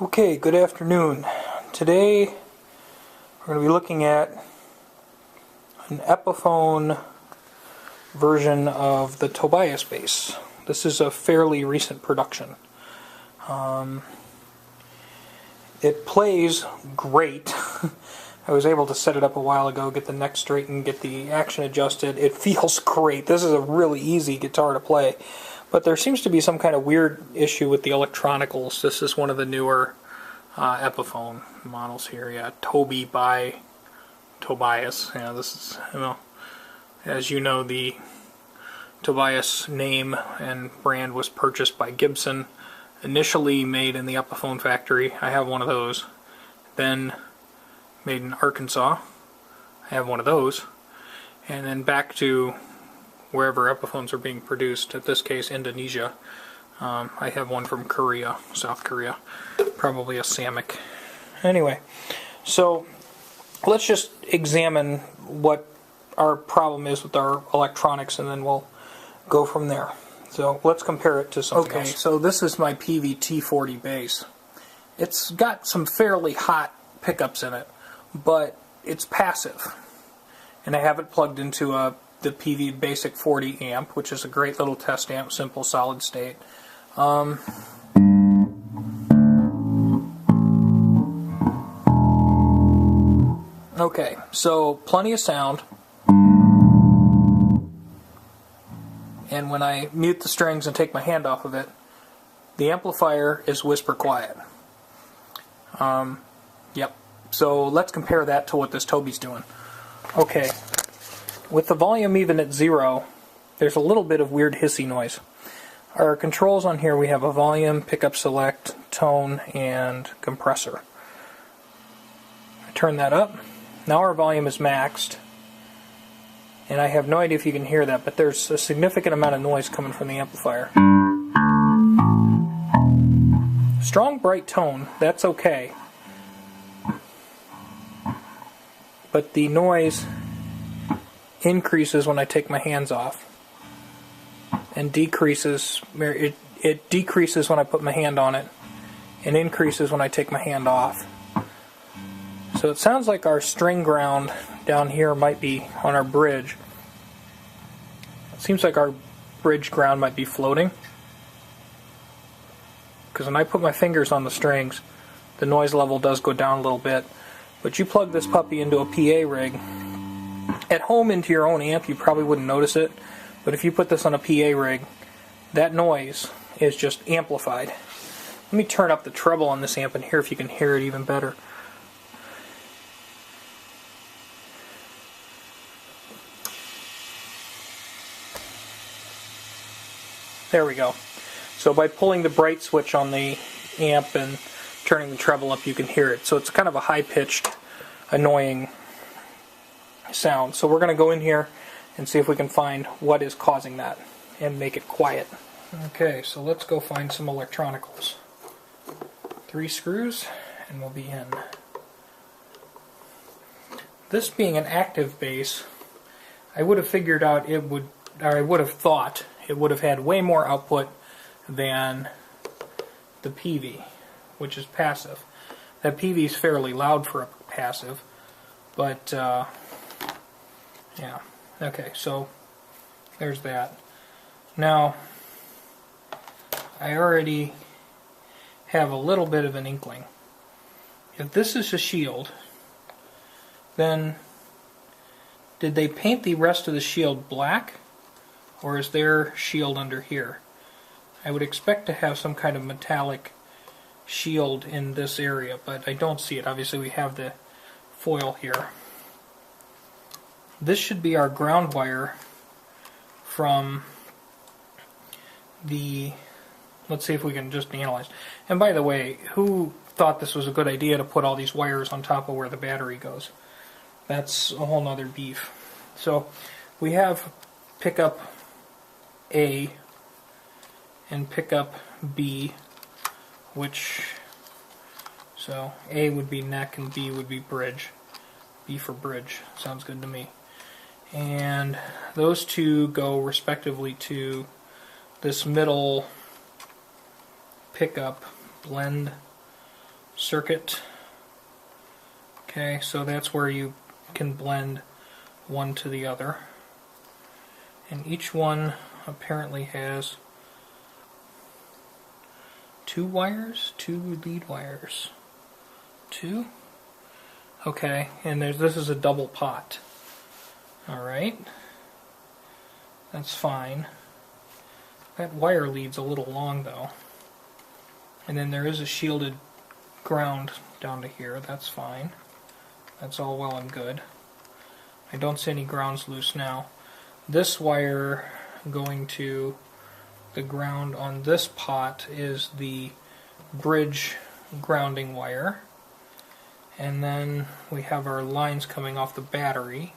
Okay, good afternoon. Today we're going to be looking at an Epiphone version of the Tobias bass. This is a fairly recent production. It plays great. I was able to set it up a while ago, get the neck straightened, get the action adjusted. It feels great. This is a really easy guitar to play. But there seems to be some kind of weird issue with the electronicals. This is one of the newer Epiphone models here. Yeah, Toby by Tobias. Yeah, this is, as you know, the Tobias name and brand was purchased by Gibson. Initially made in the Epiphone factory. I have one of those. Then made in Arkansas. I have one of those. And then back to wherever Epiphones are being produced, in this case Indonesia. I have one from Korea, South Korea, probably a Samick. Anyway, so let's just examine what our problem is with our electronics and then we'll go from there. So let's compare it to something else. Okay, so this is my T40 bass. It's got some fairly hot pickups in it, but it's passive. And I have it plugged into the PV Basic 40 amp, which is a great little test amp, simple solid state. Okay, so plenty of sound. And when I mute the strings and take my hand off of it, the amplifier is whisper quiet. Yep. So let's compare that to what this Toby's doing. Okay. With the volume even at 0, there's a little bit of weird hissy noise. Our controls on here, we have a volume, pickup select, tone, and compressor. I turn that up. Now our volume is maxed. And I have no idea if you can hear that, but there's a significant amount of noise coming from the amplifier. Strong, bright tone, that's okay. But the noise increases when I take my hands off. And decreases, it decreases when I put my hand on it. And increases when I take my hand off. So it sounds like our string ground down here might be on our bridge. It seems like our bridge ground might be floating. Because when I put my fingers on the strings, the noise level does go down a little bit. But you plug this puppy into a PA rig. At home into your own amp, you probably wouldn't notice it. But if you put this on a PA rig, that noise is just amplified. Let me turn up the treble on this amp and hear if you can hear it even better. There we go. So by pulling the bright switch on the amp and turning the treble up, you can hear it. So it's kind of a high-pitched, annoying sound. So we're going to go in here and see if we can find what is causing that and make it quiet. Okay, so let's go find some electronicals. 3 screws and we'll be in. This being an active bass, I would have figured out it would, or I would have thought it would have had way more output than the PV, which is passive. That PV is fairly loud for a passive, but yeah. Okay, so there's that. Now, I already have a little bit of an inkling. If this is a shield, then did they paint the rest of the shield black? Or is there shield under here? I would expect to have some kind of metallic shield in this area, but I don't see it. Obviously we have the foil here. This should be our ground wire from the, let's see if we can just analyze. And by the way, who thought this was a good idea to put all these wires on top of where the battery goes? That's a whole nother beef. So we have pickup A and pickup B, which, so A would be neck and B would be bridge. B for bridge, sounds good to me. And those two go respectively to this middle pickup blend circuit. Okay, so that's where you can blend one to the other. And each one apparently has two lead wires. Two? Okay, and this is a double pot. Alright. That's fine. That wire lead's a little long though. And then there is a shielded ground down to here. That's fine. That's all well and good. I don't see any grounds loose now. This wire going to the ground on this pot is the bridge grounding wire. And then we have our lines coming off the battery.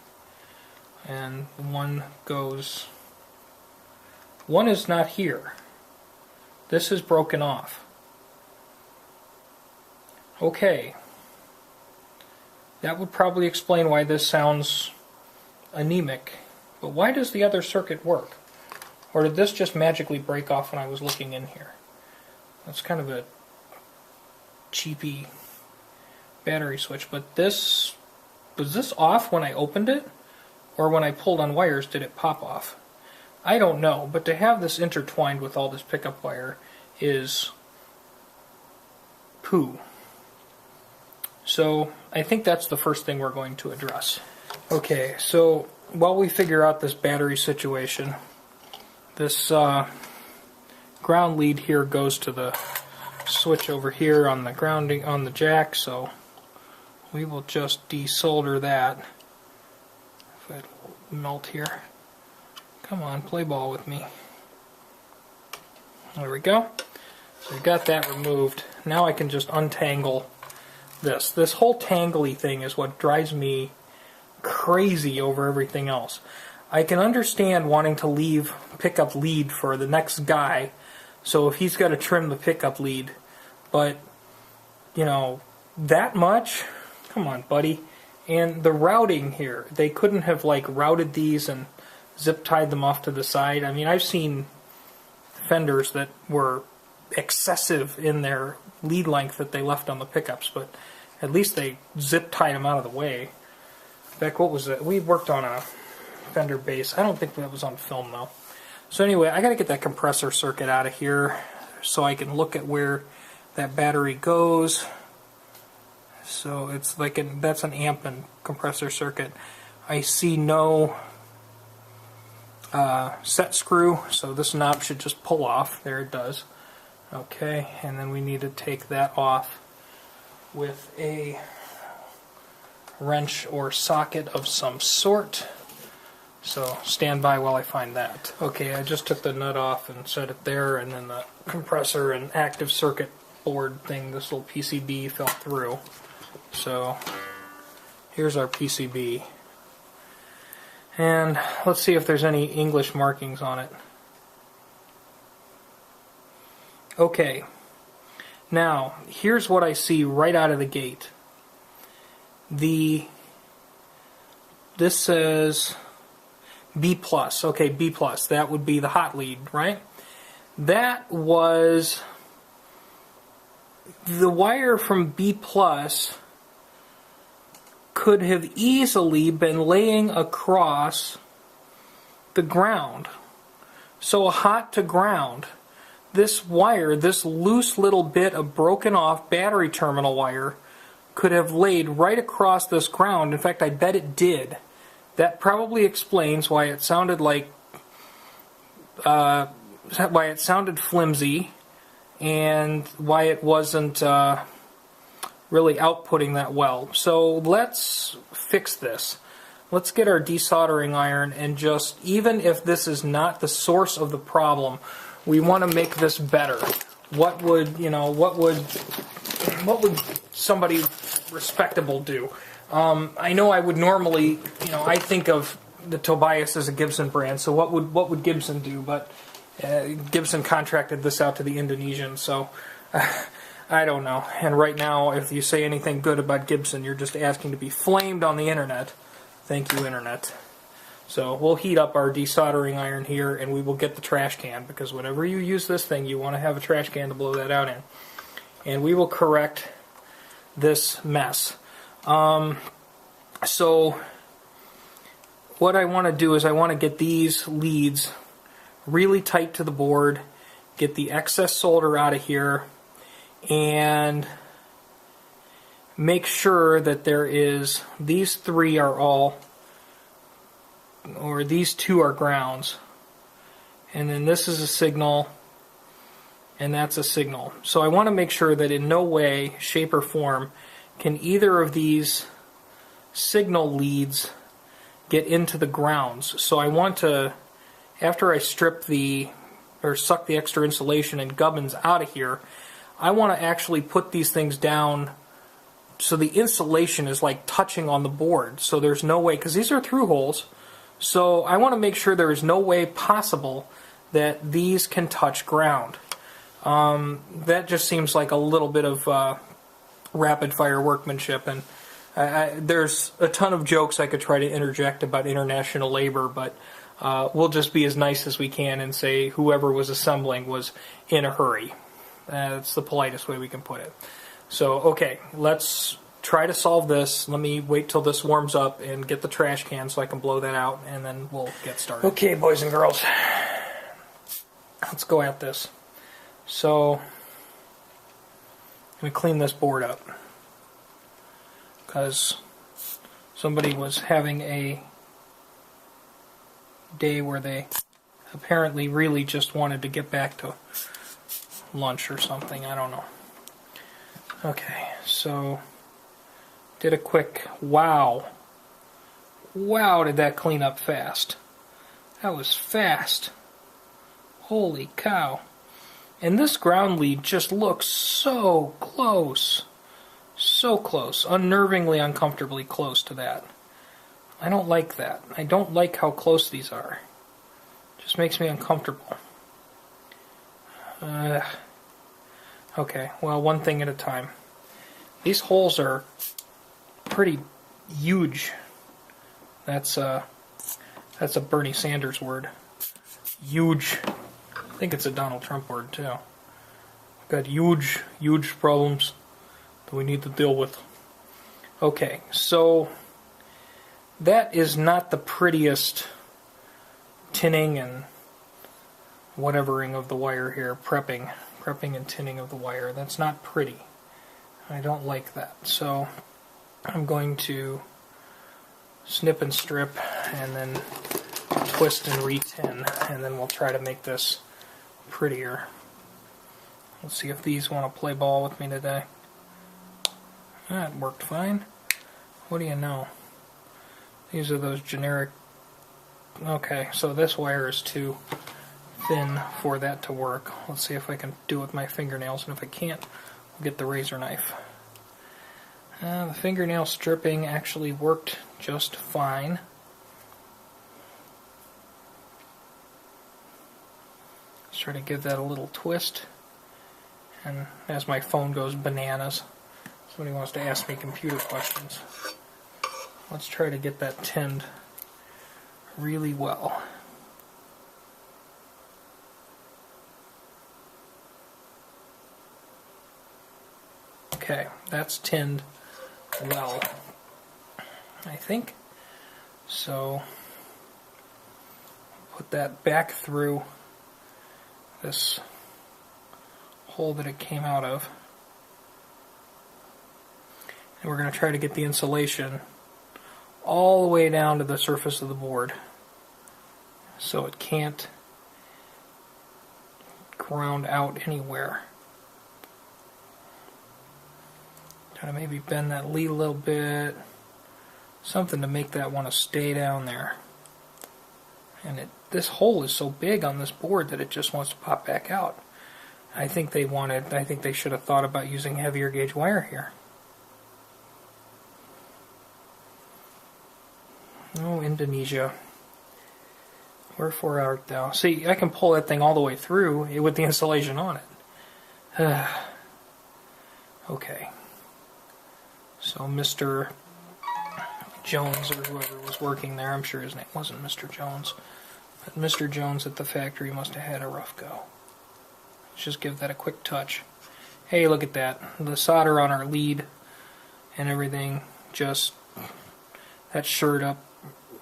And one is not here. This is broken off. Okay. That would probably explain why this sounds anemic. But why does the other circuit work? Or did this just magically break off when I was looking in here? That's kind of a cheapy battery switch. But was this off when I opened it? Or when I pulled on wires, did it pop off? I don't know, but to have this intertwined with all this pickup wire is poo. So I think that's the first thing we're going to address. Okay, so while we figure out this battery situation, this ground lead here goes to the switch over here on the grounding on the jack, so we will just desolder that. If I melt here. Come on, play ball with me. There we go. So we got that removed. Now I can just untangle this. This whole tangly thing is what drives me crazy over everything else. I can understand wanting to leave pickup lead for the next guy, so if he's got to trim the pickup lead, but, you know, that much? Come on, buddy. And the routing here, they couldn't have, like, routed these and zip-tied them off to the side. I mean, I've seen fenders that were excessive in their lead length that they left on the pickups, but at least they zip-tied them out of the way. In fact, what was it? We worked on a fender base. I don't think that was on film, though. So anyway, I got to get that compressor circuit out of here so I can look at where that battery goes. So it's like that's an amp and compressor circuit. I see no set screw, so this knob should just pull off. There it does. Okay, and then we need to take that off with a wrench or socket of some sort. So stand by while I find that. Okay, I just took the nut off and set it there, and then the compressor and active circuit board thing, this little PCB fell through. So here's our PCB. And let's see if there's any English markings on it. Okay, now here's what I see right out of the gate. This says B+. Okay, B+. That would be the hot lead, right? That was the wire from B+ could have easily been laying across the ground. So hot to ground. This wire, this loose little bit of broken off battery terminal wire, could have laid right across this ground. In fact, I bet it did. That probably explains why it sounded like, why it sounded flimsy, and why it wasn't really outputting that well. So let's fix this. Let's get our desoldering iron and just, even if this is not the source of the problem, we want to make this better. What would somebody respectable do? I know I would normally, I think of the Tobias as a Gibson brand, so what would Gibson do? But Gibson contracted this out to the Indonesians, so I don't know. And right now, if you say anything good about Gibson, you're just asking to be flamed on the internet. Thank you, internet. So we'll heat up our desoldering iron here, and we will get the trash can, because whenever you use this thing, you want to have a trash can to blow that out in. And we will correct this mess. So what I want to do is I want to get these leads really tight to the board, get the excess solder out of here, and make sure that there is, these three are all, or these two are grounds, and then this is a signal, and that's a signal. So I want to make sure that in no way, shape, or form can either of these signal leads get into the grounds. So I want to, after I strip the, or suck the extra insulation and gubbins out of here, I want to actually put these things down so the insulation is like touching on the board. So there's no way, because these are through holes, so I want to make sure there is no way possible that these can touch ground. That just seems like a little bit of rapid fire workmanship, and there's a ton of jokes I could try to interject about international labor, but we'll just be as nice as we can and say whoever was assembling was in a hurry. That's the politest way we can put it. So, okay, let's try to solve this. Let me wait till this warms up and get the trash can so I can blow that out, and then we'll get started. Okay, boys and girls, let's go at this. So, I'm going to clean this board up, because somebody was having a day where they apparently really just wanted to get back to lunch or something. I don't know. Okay, so did a quick wow. Wow, did that clean up fast. That was fast. Holy cow. And this ground lead just looks so close. So close. Unnervingly, uncomfortably close to that. I don't like that. I don't like how close these are. Just makes me uncomfortable. Okay, well, one thing at a time. These holes are pretty huge. That's a Bernie Sanders word. Huge. I think it's a Donald Trump word too. We've got huge, huge problems that we need to deal with. Okay, so that is not the prettiest tinning and whatevering of the wire here. Prepping and tinning of the wire. That's not pretty. I don't like that. So I'm going to snip and strip and then twist and re-tin, and then we'll try to make this prettier. Let's see if these want to play ball with me today. That worked fine. What do you know? These are those generic... Okay, so this wire is too thin for that to work. Let's see if I can do it with my fingernails, and if I can't, we'll get the razor knife. The fingernail stripping actually worked just fine. Let's try to give that a little twist. And as my phone goes bananas, somebody wants to ask me computer questions. Let's try to get that tinned really well. Okay, that's tinned well, I think. So, put that back through this hole that it came out of. And we're going to try to get the insulation all the way down to the surface of the board, so it can't ground out anywhere. Try to maybe bend that lead a little bit, something to make that want to stay down there. And this hole is so big on this board that it just wants to pop back out. I think they should have thought about using heavier gauge wire here. Oh, Indonesia, wherefore art thou? See, I can pull that thing all the way through with the insulation on it. Okay. So Mr. Jones, or whoever was working there, I'm sure his name wasn't Mr. Jones, but Mr. Jones at the factory must have had a rough go. Let's just give that a quick touch. Hey, look at that. The solder on our lead and everything just, that's shored up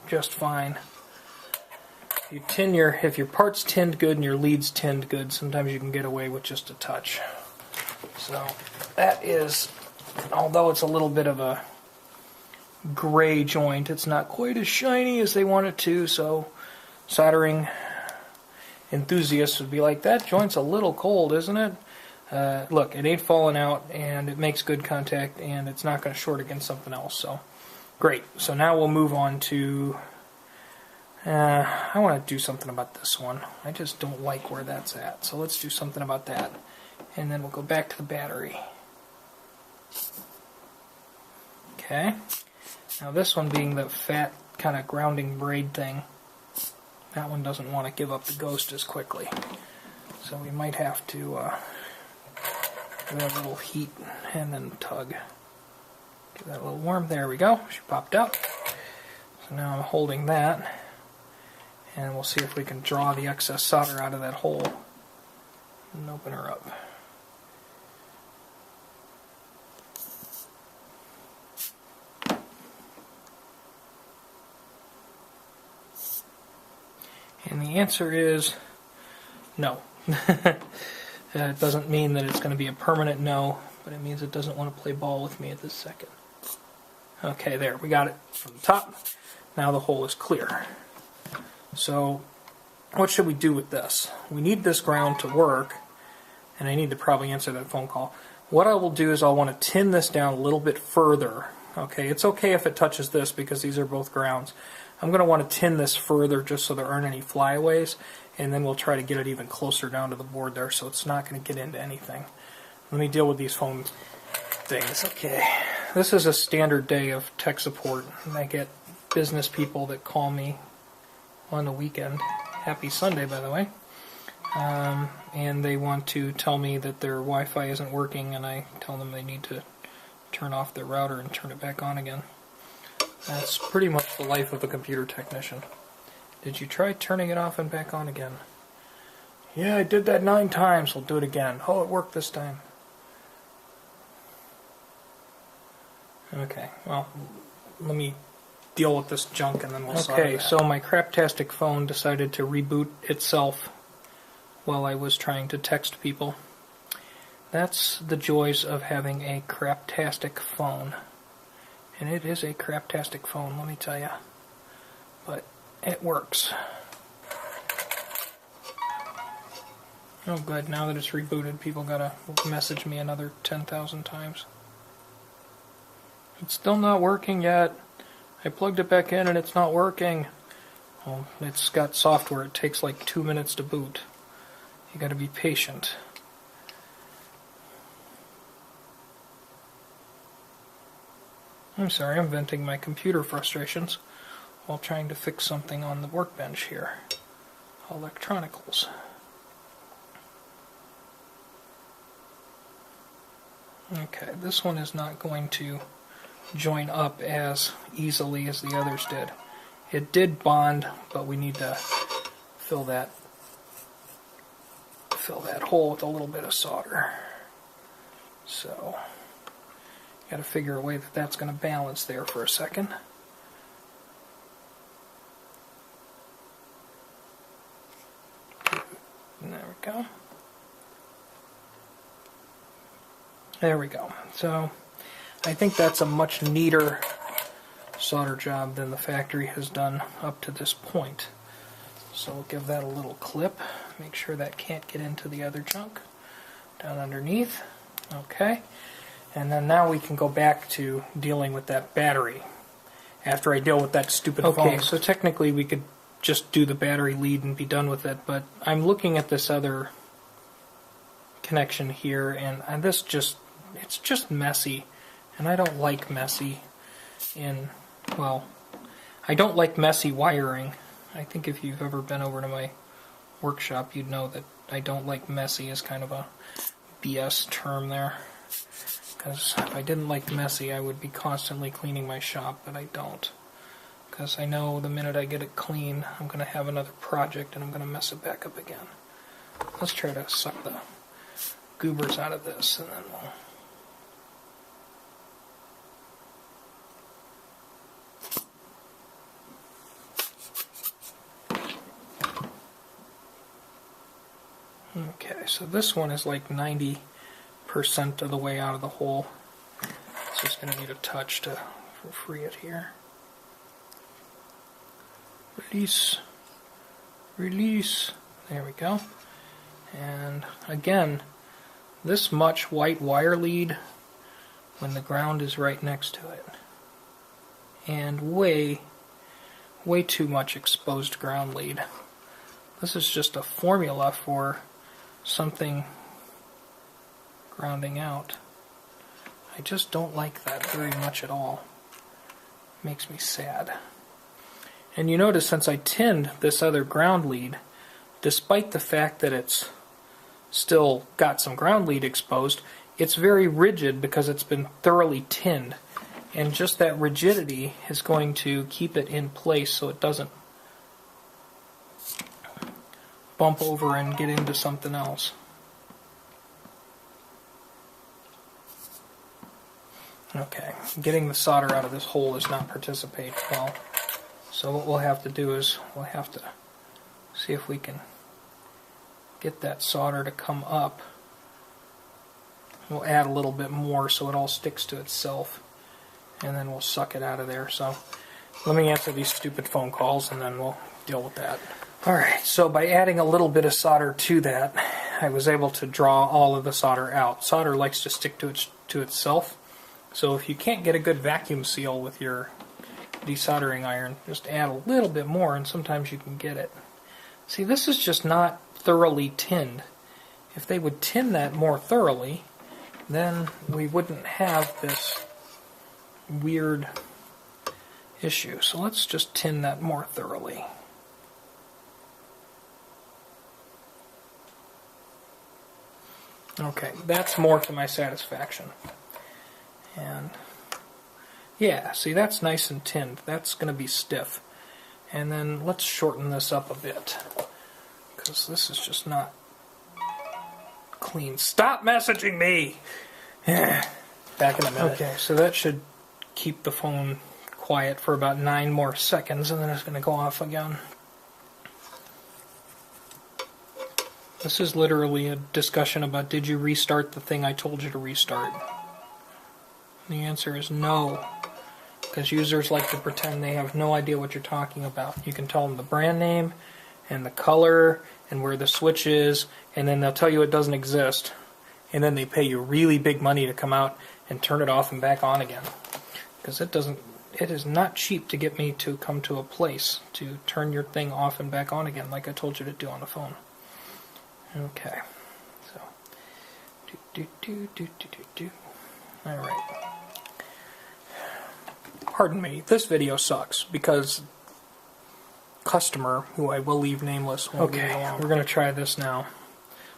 just fine. If your part's tinned good and your lead's tinned good, sometimes you can get away with just a touch. So that is, although it's a little bit of a gray joint, it's not quite as shiny as they want it to, so soldering enthusiasts would be like, that joint's a little cold, isn't it? Look, it ain't falling out, and it makes good contact, and it's not going to short against something else, so great. So now we'll move on to, I want to do something about this one. I just don't like where that's at, so let's do something about that. And then we'll go back to the battery. Okay. Now this one being the fat kind of grounding braid thing, that one doesn't want to give up the ghost as quickly. So we might have to give it a little heat and then tug. Give that a little warm. There we go. She popped out. So now I'm holding that, and we'll see if we can draw the excess solder out of that hole and open her up. And the answer is no. It doesn't mean that it's going to be a permanent no, but it means it doesn't want to play ball with me at this second. Okay, there, we got it from the top. Now the hole is clear. So, what should we do with this? We need this ground to work, and I need to probably answer that phone call. What I will do is I'll want to tin this down a little bit further. Okay, it's okay if it touches this because these are both grounds. I'm going to want to tin this further just so there aren't any flyaways, and then we'll try to get it even closer down to the board there so it's not going to get into anything. Let me deal with these phone things. Okay, this is a standard day of tech support, and I get business people that call me on the weekend. Happy Sunday, by the way. And they want to tell me that their Wi-Fi isn't working, and I tell them they need to turn off their router and turn it back on again. That's pretty much the life of a computer technician. Did you try turning it off and back on again? Yeah, I did that 9 times. We'll do it again. Oh, it worked this time. Okay, well, let me deal with this junk and then we'll solve it. Okay, so my craptastic phone decided to reboot itself while I was trying to text people. That's the joys of having a craptastic phone. And it is a craptastic phone, let me tell you. But it works. Oh good, now that it's rebooted, people gotta message me another 10,000 times. It's still not working yet. I plugged it back in and it's not working. Well, it's got software. It takes like 2 minutes to boot. You gotta be patient. I'm sorry, I'm venting my computer frustrations while trying to fix something on the workbench here. Electronicals. Okay, this one is not going to join up as easily as the others did. It did bond, but we need to fill that hole with a little bit of solder. So, got to figure a way that that's going to balance there for a second. And there we go. There we go. So, I think that's a much neater solder job than the factory has done up to this point. So we'll give that a little clip. Make sure that can't get into the other junk. Down underneath. Okay. And then now we can go back to dealing with that battery after I deal with that stupid phone. Okay, so technically we could just do the battery lead and be done with it, but I'm looking at this other connection here, and this it's just messy, and I don't like messy I don't like messy wiring. I think if you've ever been over to my workshop, you'd know that I don't like messy as kind of a BS term there. Because if I didn't like messy, I would be constantly cleaning my shop, but I don't. Because I know the minute I get it clean, I'm going to have another project and I'm going to mess it back up again. Let's try to suck the goobers out of this, and then we'll... Okay, so this one is like 90% of the way out of the hole. It's just going to need a touch to free it here. Release. Release. There we go. And again, this much white wire lead when the ground is right next to it. And way too much exposed ground lead. This is just a formula for something grounding out. I just don't like that very much at all. It makes me sad. And you notice since I tinned this other ground lead, despite the fact that it's still got some ground lead exposed, it's very rigid because it's been thoroughly tinned. And just that rigidity is going to keep it in place so it doesn't bump over and get into something else. Okay, getting the solder out of this hole does not participate well. So what we'll have to do is we'll have to see if we can get that solder to come up. We'll add a little bit more so it all sticks to itself, and then we'll suck it out of there. So let me answer these stupid phone calls and then we'll deal with that. Alright, so by adding a little bit of solder to that, I was able to draw all of the solder out. Solder likes to stick to itself, so if you can't get a good vacuum seal with your desoldering iron, just add a little bit more and sometimes you can get it. See, this is just not thoroughly tinned. If they would tin that more thoroughly, then we wouldn't have this weird issue. So let's just tin that more thoroughly. Okay, that's more to my satisfaction. And yeah, see, that's nice and tinned. That's going to be stiff. And then let's shorten this up a bit, because this is just not clean. Stop messaging me! Back in a minute. Okay, so that should keep the phone quiet for about 9 more seconds, and then it's going to go off again. This is literally a discussion about, did you restart the thing I told you to restart? And the answer is no, because users like to pretend they have no idea what you're talking about. You can tell them the brand name and the color and where the switch is, and then they'll tell you it doesn't exist, and then they pay you really big money to come out and turn it off and back on again, because it is not cheap to get me to come to a place to turn your thing off and back on again like I told you to do on the phone. Okay, so all right. Pardon me, this video sucks because customer, who I will leave nameless, won't leave me alone. We're going to try this now.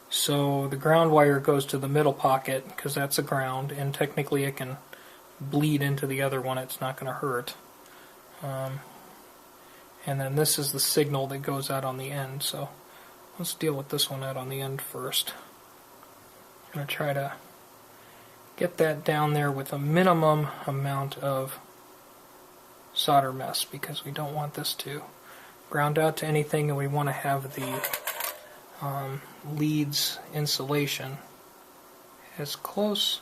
So the ground wire goes to the middle pocket because that's a ground, and technically it can bleed into the other one. It's not going to hurt. And then this is the signal that goes out on the end. So let's deal with this one out on the end first. I'm going to try to get that down there with a minimum amount of solder mess, because we don't want this to ground out to anything, and we want to have the leads insulation as close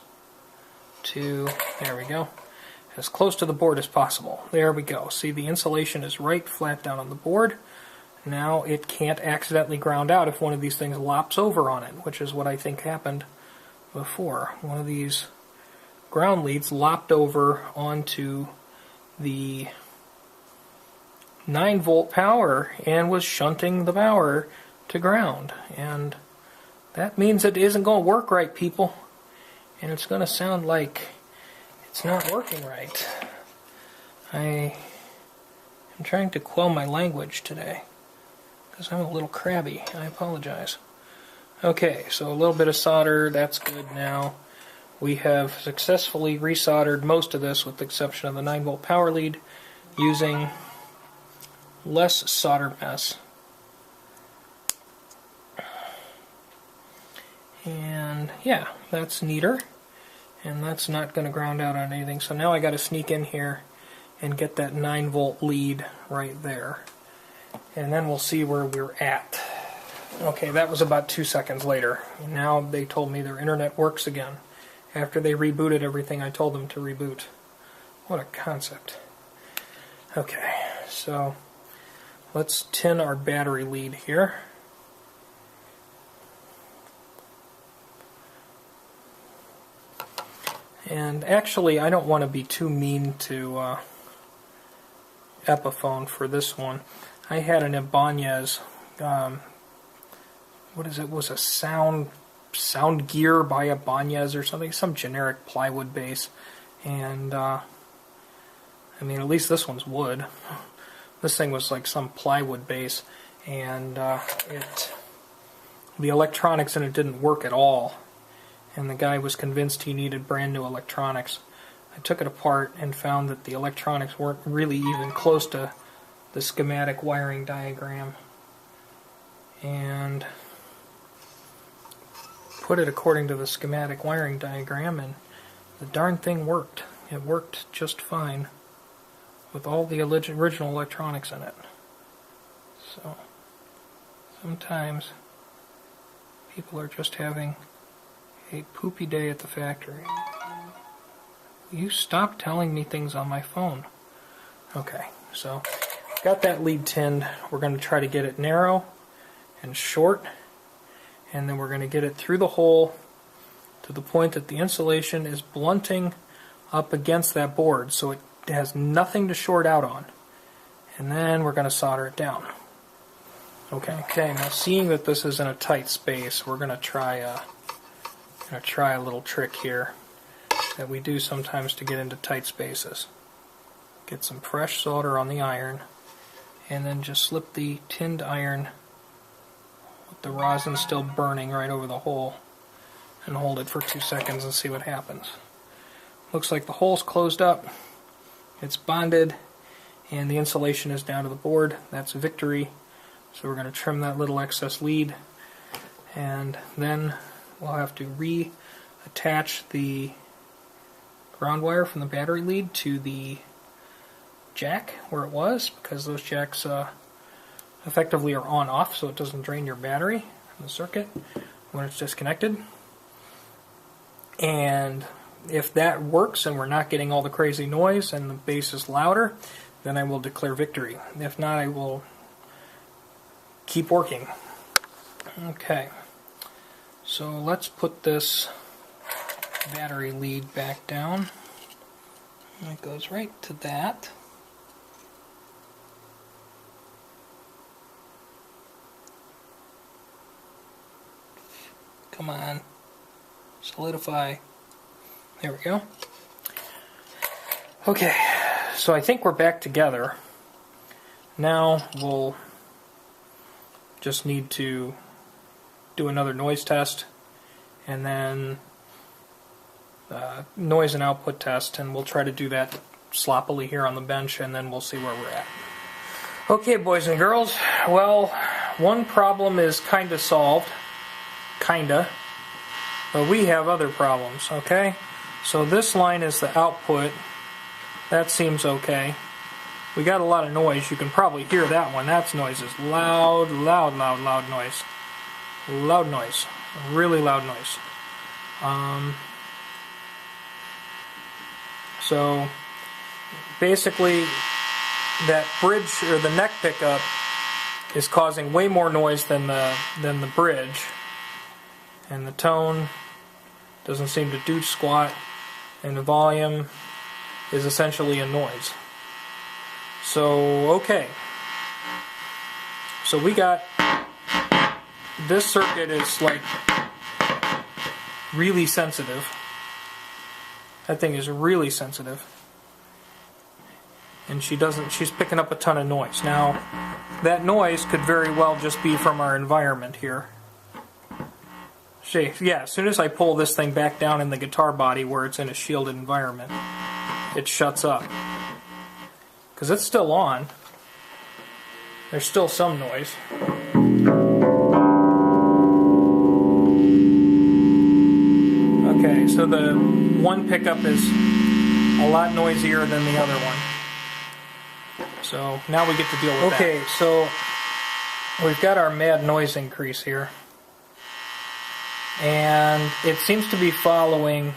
to, there we go, as close to the board as possible. There we go. See, the insulation is right flat down on the board. Now it can't accidentally ground out if one of these things lops over on it, which is what I think happened before. One of these ground leads lopped over onto the 9-volt power and was shunting the power to ground, and that means it isn't going to work right, people, and it's going to sound like it's not working right. I am trying to quell my language today because I'm a little crabby. I apologize. Okay, so a little bit of solder, that's good now. We have successfully resoldered most of this with the exception of the 9-volt power lead using less solder mess. And yeah, that's neater. And that's not going to ground out on anything. So now I got to sneak in here and get that 9-volt lead right there. And then we'll see where we're at. Okay, that was about 2 seconds later. Now they told me their internet works again. After they rebooted everything I told them to reboot. What a concept. Okay, so let's tin our battery lead here. And actually, I don't want to be too mean to Epiphone for this one. I had an Ibanez, what is it? Was a sound gear by Ibanez or something, some generic plywood base, and I mean, at least this one's wood. This thing was like some plywood base, and the electronics in it didn't work at all. And the guy was convinced he needed brand new electronics. I took it apart and found that the electronics weren't really even close to the schematic wiring diagram. And put it according to the schematic wiring diagram, and the darn thing worked. It worked just fine with all the original electronics in it. So sometimes people are just having a poopy day at the factory. Will you stop telling me things on my phone? Okay, so got that lead tinned. We're going to try to get it narrow and short, and then we're going to get it through the hole to the point that the insulation is blunting up against that board so it has nothing to short out on. And then we're going to solder it down. Okay, now seeing that this is in a tight space, we're going to try a little trick here that we do sometimes to get into tight spaces. Get some fresh solder on the iron, and then just slip the tinned iron with the rosin still burning right over the hole, and hold it for 2 seconds and see what happens. Looks like the hole's closed up, it's bonded, and the insulation is down to the board. That's victory. So we're going to trim that little excess lead, and then we'll have to reattach the ground wire from the battery lead to the jack where it was, because those jacks effectively are on-off, so it doesn't drain your battery in the circuit when it's disconnected. And if that works and we're not getting all the crazy noise and the bass is louder, then I will declare victory. If not, I will keep working. Okay, so let's put this battery lead back down. It goes right to that. Come on, solidify. There we go. Okay, so I think we're back together. Now we'll just need to do another noise test, and then noise and output test, and we'll try to do that sloppily here on the bench, and then we'll see where we're at. Okay, boys and girls, well, one problem is kinda solved. Kinda. But we have other problems, okay? So this line is the output. That seems okay. We got a lot of noise. You can probably hear that one. That's noise. Is loud, loud, loud, loud noise. Loud noise. Really loud noise. So basically that bridge or the neck pickup is causing way more noise than the bridge, and the tone doesn't seem to do squat, and the volume is essentially a noise. So okay, so we got this circuit is like really sensitive. That thing is really sensitive, and she's picking up a ton of noise. Now that noise could very well just be from our environment here. See, yeah, as soon as I pull this thing back down in the guitar body where it's in a shielded environment, it shuts up. Because it's still on. There's still some noise. Okay, so the one pickup is a lot noisier than the other one. So now we get to deal with that. Okay, so we've got our mad noise increase here. And it seems to be following.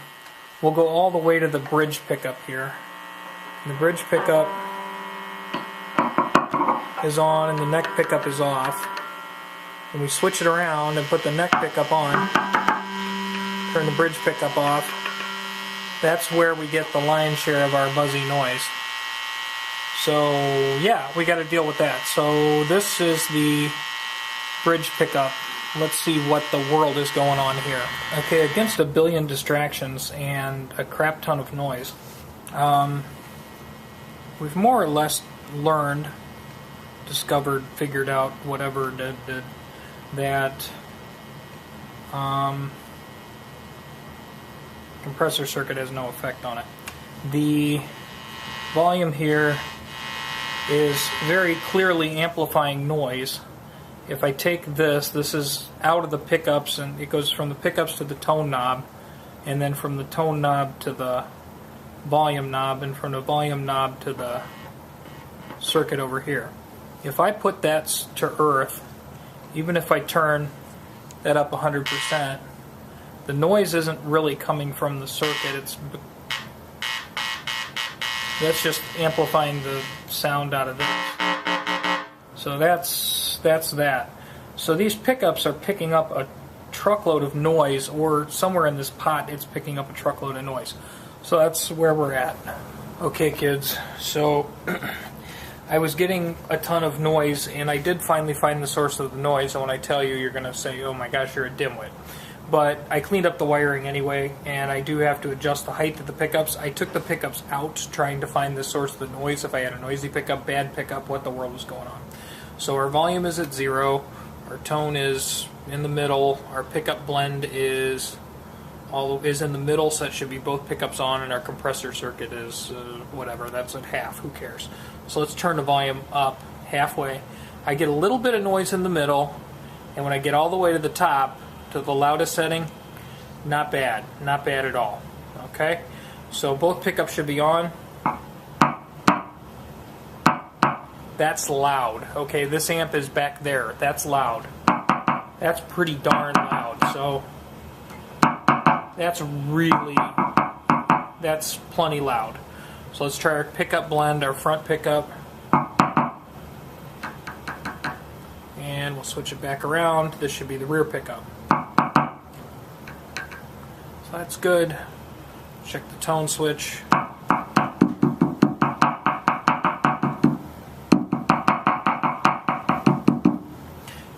We'll go all the way to the bridge pickup here. And the bridge pickup is on and the neck pickup is off. And we switch it around and put the neck pickup on, turn the bridge pickup off. That's where we get the lion's share of our buzzy noise. So yeah, we got to deal with that. So this is the bridge pickup. Let's see what the world is going on here. Okay, against a billion distractions and a crap ton of noise, we've more or less learned, discovered, figured out, whatever, that compressor circuit has no effect on it. The volume here is very clearly amplifying noise. If I take this is out of the pickups, and it goes from the pickups to the tone knob, and then from the tone knob to the volume knob, and from the volume knob to the circuit over here. If I put that to earth, even if I turn that up 100%, the noise isn't really coming from the circuit. That's just amplifying the sound out of this. So that's that. So these pickups are picking up a truckload of noise, or somewhere in this pot it's picking up a truckload of noise. So that's where we're at. Okay, kids, so I was getting a ton of noise, and I did finally find the source of the noise, and when I tell you, you're going to say, oh my gosh, you're a dimwit. But I cleaned up the wiring anyway, and I do have to adjust the height of the pickups. I took the pickups out trying to find the source of the noise, if I had a noisy pickup, bad pickup, what the world was going on. So our volume is at 0, our tone is in the middle, our pickup blend is in the middle, so that should be both pickups on, and our compressor circuit is whatever, that's at half, who cares. So let's turn the volume up halfway. I get a little bit of noise in the middle, and when I get all the way to the top, to the loudest setting, not bad at all. Okay, so both pickups should be on. That's loud. Okay, this amp is back there. That's loud. That's pretty darn loud. So that's plenty loud. So let's try our pickup blend, our front pickup. And we'll switch it back around. This should be the rear pickup. So that's good. Check the tone switch.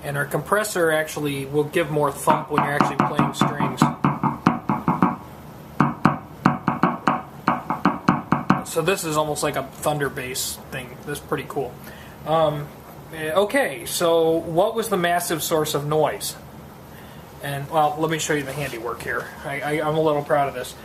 And our compressor actually will give more thump when you're actually playing strings. So this is almost like a thunder bass thing. This is pretty cool. Okay, so what was the massive source of noise? And, well, let me show you the handiwork here. I'm a little proud of this.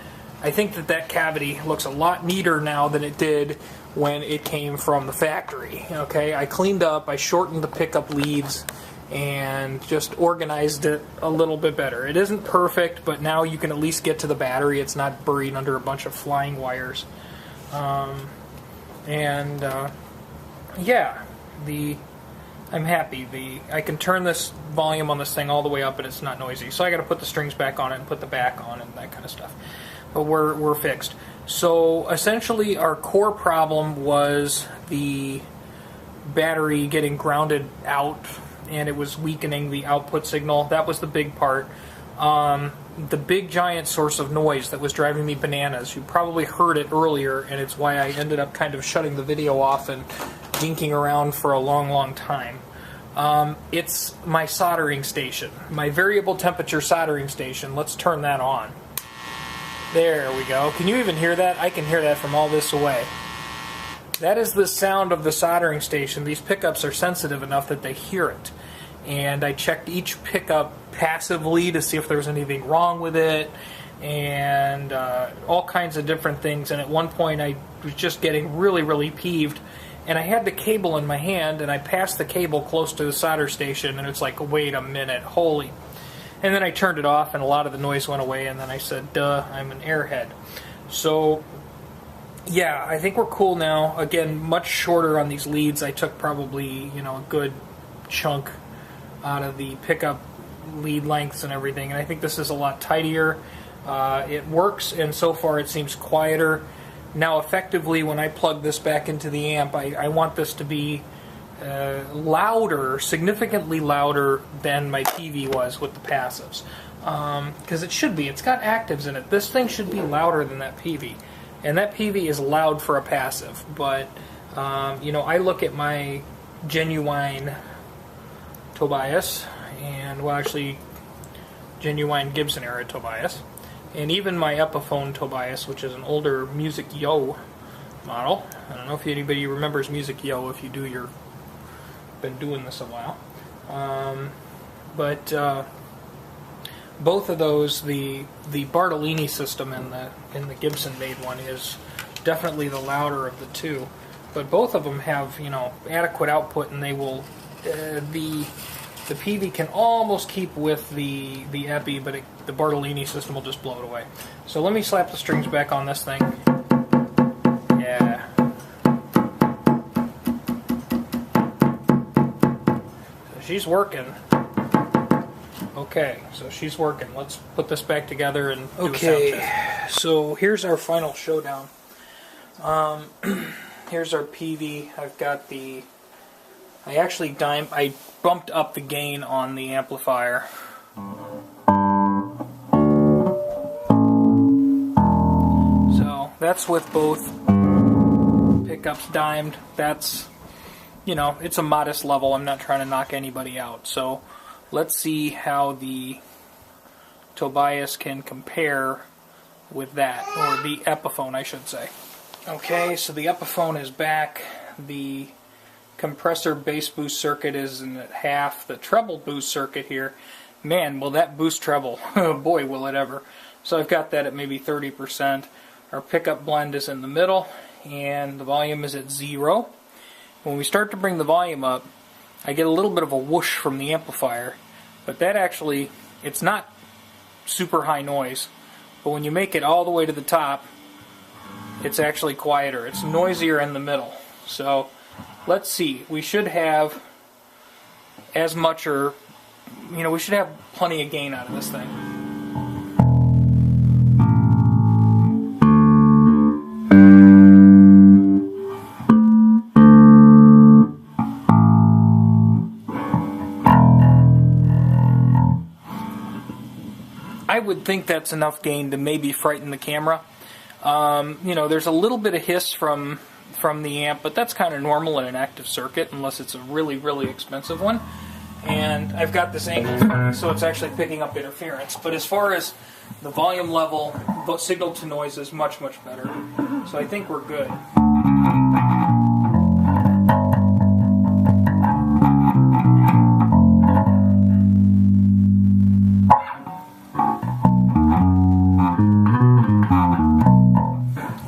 I think that cavity looks a lot neater now than it did when it came from the factory. Okay, I cleaned up, I shortened the pickup leads, and just organized it a little bit better. It isn't perfect, but now you can at least get to the battery. It's not buried under a bunch of flying wires. Yeah, I'm happy. I can turn this volume on this thing all the way up and it's not noisy. So I got to put the strings back on it and put the back on and that kind of stuff. But we're fixed. So essentially our core problem was the battery getting grounded out, and it was weakening the output signal. That was the big part. The big giant source of noise that was driving me bananas, you probably heard it earlier, and it's why I ended up kind of shutting the video off and dinking around for a long time. It's my soldering station, my variable temperature soldering station. Let's turn that on. There we go. Can you even hear that? I can hear that from all this away. That is the sound of the soldering station. These pickups are sensitive enough that they hear it. And I checked each pickup passively to see if there was anything wrong with it, and all kinds of different things. And at one point I was just getting really peeved, and I had the cable in my hand, and I passed the cable close to the solder station, and it's like, wait a minute, holy. And then I turned it off, and a lot of the noise went away, and then I said, duh, I'm an airhead. So yeah, I think we're cool now. Again, much shorter on these leads. I took probably, a good chunk out of the pickup lead lengths and everything, and I think this is a lot tidier. It works, and so far it seems quieter. Now effectively, when I plug this back into the amp, I want this to be louder, significantly louder than my PV was with the passives. Because it should be. It's got actives in it. This thing should be louder than that PV. And that PV is loud for a passive. But, you know, I look at my genuine Tobias, and, well, actually, genuine Gibson era Tobias, and even my Epiphone Tobias, which is an older Music Yo model. I don't know if anybody remembers Music Yo. If you do, you've been doing this a while. Both of those, the Bartolini system and the Gibson made one, is definitely the louder of the two. But both of them have, you know, adequate output, and they will the PV can almost keep with the Epi, but the Bartolini system will just blow it away. So let me slap the strings back on this thing. Yeah. So she's working. Okay, so she's working. Let's put this back together and do a sound check. So here's our final showdown. Here's our PV. I've got the... I bumped up the gain on the amplifier. So that's with both pickups dimed. That's, you know, it's a modest level. I'm not trying to knock anybody out. So let's see how the Tobias can compare with that, or the Epiphone, I should say. Okay, so the Epiphone is back. The compressor bass boost circuit is in at half. The treble boost circuit here, man, will that boost treble? Oh boy, will it ever. So I've got that at maybe 30%. Our pickup blend is in the middle, and the volume is at 0. When we start to bring the volume up, I get a little bit of a whoosh from the amplifier, but that actually, it's not super high noise, but when you make it all the way to the top, it's actually quieter. It's noisier in the middle. So let's see. We should have as much, or, you know, we should have plenty of gain out of this thing. I would think that's enough gain to maybe frighten the camera. You know, there's a little bit of hiss from the amp, but that's kind of normal in an active circuit, unless it's a really, really expensive one. And I've got this angle, so it's actually picking up interference. But as far as the volume level, signal to noise is much, much better. So I think we're good.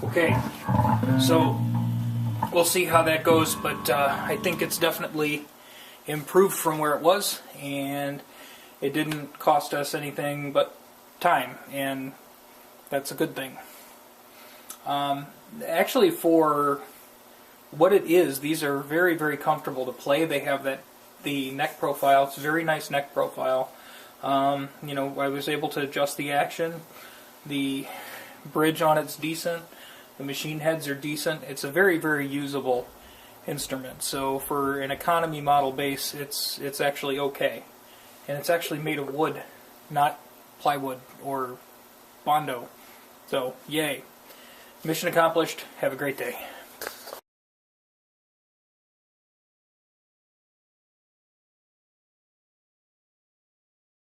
Okay, so we'll see how that goes, but I think it's definitely improved from where it was, and it didn't cost us anything but time, and that's a good thing. Actually, for what it is, these are very, very comfortable to play. They have the neck profile. It's a very nice neck profile. You know, I was able to adjust the action. The bridge on it's decent. The machine heads are decent. It's a very, very usable instrument. So for an economy model bass, it's actually okay. And it's actually made of wood, not plywood or Bondo. So, yay. Mission accomplished. Have a great day.